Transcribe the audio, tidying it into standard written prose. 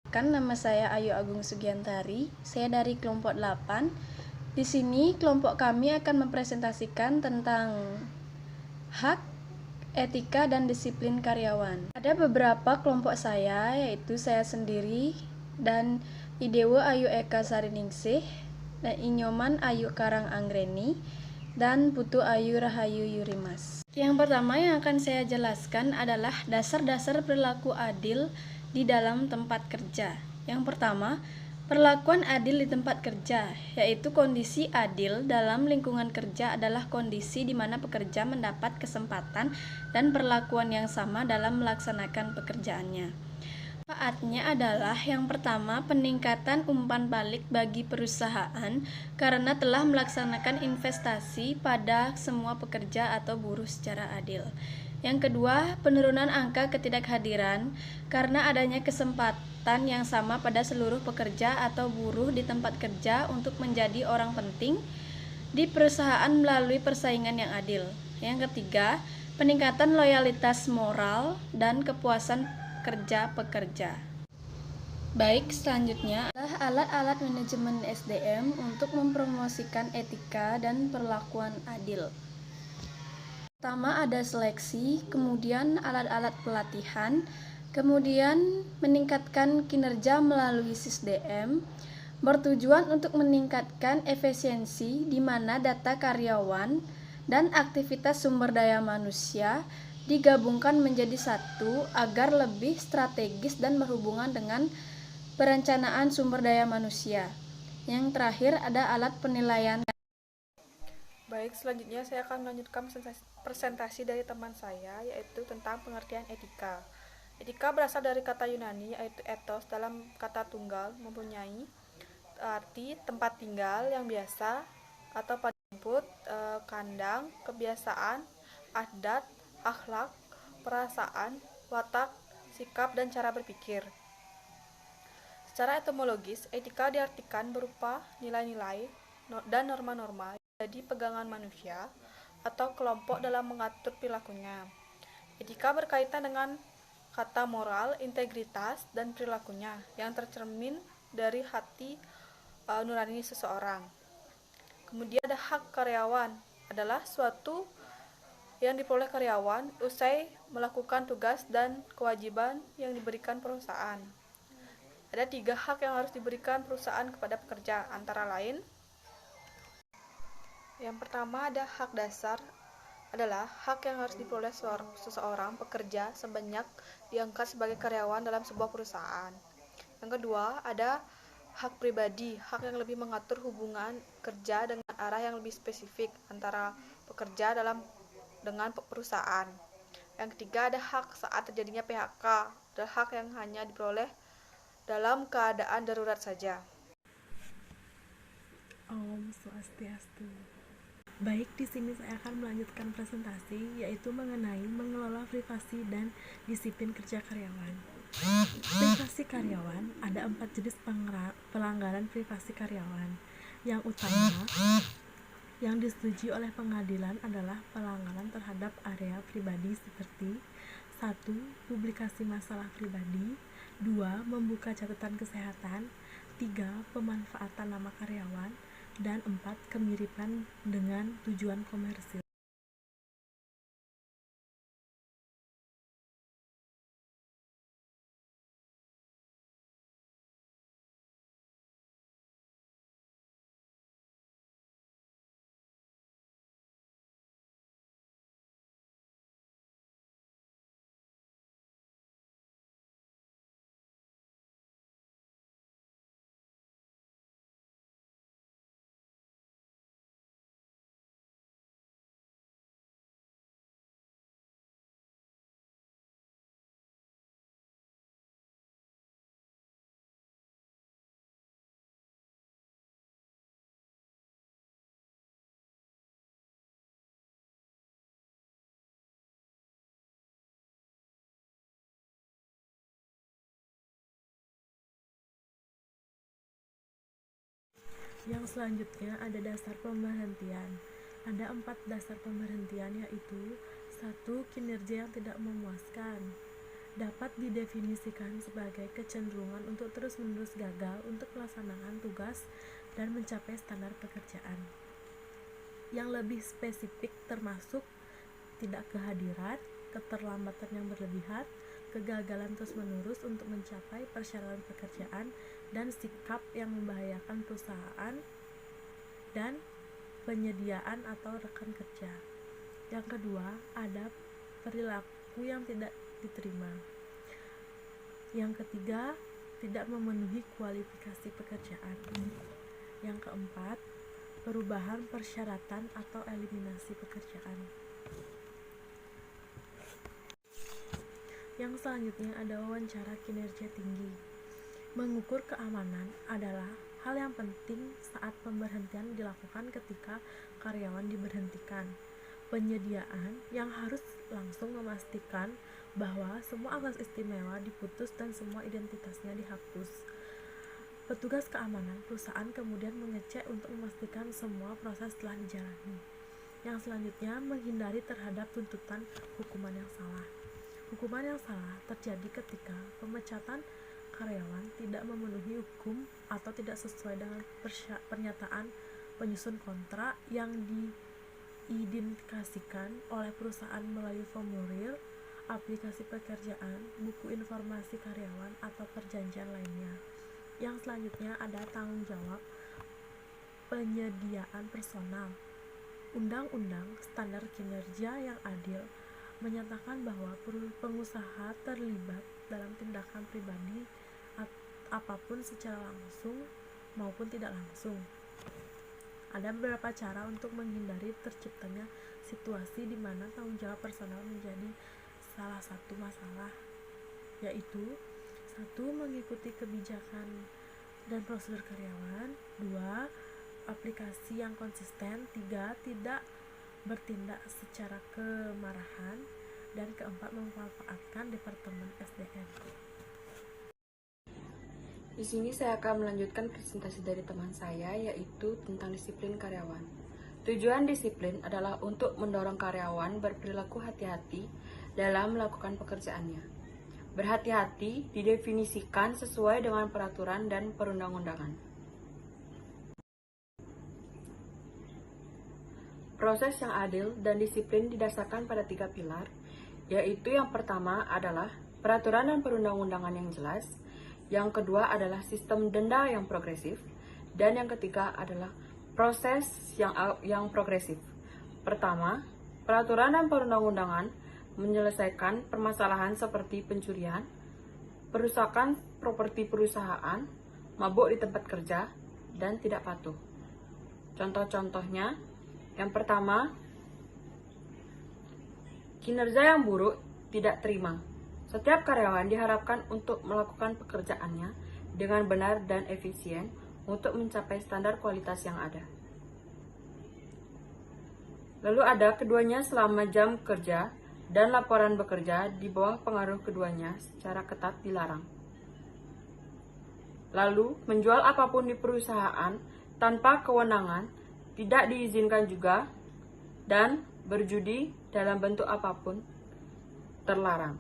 Nama saya Ayu Agung Sugiantari, saya dari kelompok 8. Di sini kelompok kami akan mempresentasikan tentang hak, etika, dan disiplin karyawan. Ada beberapa kelompok saya, yaitu saya sendiri dan Idewo Ayu Eka Sariningsih, dan Inyoman Ayu Karang Anggreni, dan Putu Ayu Rahayu Yurimas. Yang pertama yang akan saya jelaskan adalah dasar-dasar perilaku adil di dalam tempat kerja. Yang pertama, perlakuan adil di tempat kerja, yaitu kondisi adil dalam lingkungan kerja adalah kondisi di mana pekerja mendapat kesempatan dan perlakuan yang sama dalam melaksanakan pekerjaannya. Manfaatnya adalah yang pertama, peningkatan umpan balik bagi perusahaan karena telah melaksanakan investasi pada semua pekerja atau buruh secara adil. Yang kedua, penurunan angka ketidakhadiran karena adanya kesempatan yang sama pada seluruh pekerja atau buruh di tempat kerja untuk menjadi orang penting di perusahaan melalui persaingan yang adil. Yang ketiga, peningkatan loyalitas moral dan kepuasan kerja pekerja. Baik, selanjutnya adalah alat-alat manajemen SDM untuk mempromosikan etika dan perlakuan adil. Pertama ada seleksi, kemudian alat-alat pelatihan, kemudian meningkatkan kinerja melalui SISDM, bertujuan untuk meningkatkan efisiensi di mana data karyawan dan aktivitas sumber daya manusia digabungkan menjadi satu agar lebih strategis dan berhubungan dengan perencanaan sumber daya manusia. Yang terakhir ada alat penilaian. Baik, selanjutnya saya akan melanjutkan presentasi dari teman saya, yaitu tentang pengertian etika. Etika berasal dari kata Yunani, yaitu ethos, dalam kata tunggal, mempunyai arti tempat tinggal yang biasa atau pada rumput, kandang, kebiasaan, adat, akhlak, perasaan, watak, sikap, dan cara berpikir. Secara etimologis, etika diartikan berupa nilai-nilai dan norma-norma jadi pegangan manusia atau kelompok dalam mengatur perilakunya. Etika berkaitan dengan kata moral, integritas, dan perilakunya yang tercermin dari hati nurani seseorang. Kemudian ada hak karyawan, adalah suatu yang diperoleh karyawan usai melakukan tugas dan kewajiban yang diberikan perusahaan. Ada 3 hak yang harus diberikan perusahaan kepada pekerja, antara lain yang pertama ada hak dasar, adalah hak yang harus diperoleh seseorang pekerja sebanyak diangkat sebagai karyawan dalam sebuah perusahaan. Yang kedua ada hak pribadi, hak yang lebih mengatur hubungan kerja dengan arah yang lebih spesifik antara pekerja dengan perusahaan. Yang ketiga ada hak saat terjadinya PHK, adalah hak yang hanya diperoleh dalam keadaan darurat saja. Om Swastiastu. Baik, di sini saya akan melanjutkan presentasi, yaitu mengenai mengelola privasi dan disiplin kerja karyawan. Privasi karyawan, ada 4 jenis pelanggaran privasi karyawan. Yang utama, yang disetujui oleh pengadilan adalah pelanggaran terhadap area pribadi seperti 1. Publikasi masalah pribadi, 2. Membuka catatan kesehatan, 3. Pemanfaatan nama karyawan, dan 4. Kemiripan dengan tujuan komersil. Yang selanjutnya ada dasar pemberhentian. Ada 4 dasar pemberhentian, yaitu 1. Kinerja yang tidak memuaskan, dapat didefinisikan sebagai kecenderungan untuk terus-menerus gagal untuk melaksanakan tugas dan mencapai standar pekerjaan. Yang lebih spesifik termasuk tidak kehadiran, keterlambatan yang berlebihan, kegagalan terus-menerus untuk mencapai persyaratan pekerjaan, dan sikap yang membahayakan perusahaan dan penyediaan atau rekan kerja. Yang kedua, ada perilaku yang tidak diterima. Yang ketiga, tidak memenuhi kualifikasi pekerjaan. Yang keempat, perubahan persyaratan atau eliminasi pekerjaan. Yang selanjutnya ada wawancara kinerja tinggi. Mengukur keamanan adalah hal yang penting saat pemberhentian dilakukan ketika karyawan diberhentikan. Penyediaan yang harus langsung memastikan bahwa semua akses istimewa diputus dan semua identitasnya dihapus. Petugas keamanan perusahaan kemudian mengecek untuk memastikan semua proses telah dijalani. Yang selanjutnya, menghindari terhadap tuntutan hukuman yang salah. Hukuman yang salah terjadi ketika pemecatan karyawan tidak memenuhi hukum atau tidak sesuai dengan pernyataan penyusun kontrak yang diidentifikasikan oleh perusahaan melalui formulir, aplikasi pekerjaan, buku informasi karyawan, atau perjanjian lainnya. Yang selanjutnya ada tanggung jawab penyediaan personal. Undang-undang Standar Kinerja yang Adil menyatakan bahwa pengusaha terlibat dalam tindakan pribadi apapun secara langsung maupun tidak langsung. Ada beberapa cara untuk menghindari terciptanya situasi di mana tanggung jawab personal menjadi salah satu masalah, yaitu 1. Mengikuti kebijakan dan prosedur karyawan. 2. Aplikasi yang konsisten. 3. Tidak bertindak secara kemarahan. Dan keempat, memanfaatkan Departemen SDM. Di sini saya akan melanjutkan presentasi dari teman saya, yaitu tentang disiplin karyawan. Tujuan disiplin adalah untuk mendorong karyawan berperilaku hati-hati dalam melakukan pekerjaannya. Berhati-hati didefinisikan sesuai dengan peraturan dan perundang-undangan. Proses yang adil dan disiplin didasarkan pada 3 pilar, yaitu yang pertama adalah peraturan dan perundang-undangan yang jelas, yang kedua adalah sistem denda yang progresif, dan yang ketiga adalah proses yang progresif. Pertama, peraturan dan perundang-undangan menyelesaikan permasalahan seperti pencurian, perusakan properti perusahaan, mabuk di tempat kerja, dan tidak patuh. Contoh-contohnya, yang pertama, kinerja yang buruk tidak terima. Setiap karyawan diharapkan untuk melakukan pekerjaannya dengan benar dan efisien untuk mencapai standar kualitas yang ada. Lalu ada keduanya selama jam kerja dan laporan bekerja di bawah pengaruh keduanya secara ketat dilarang. Lalu, menjual apapun di perusahaan tanpa kewenangan tidak diizinkan juga, dan berjudi dalam bentuk apapun terlarang.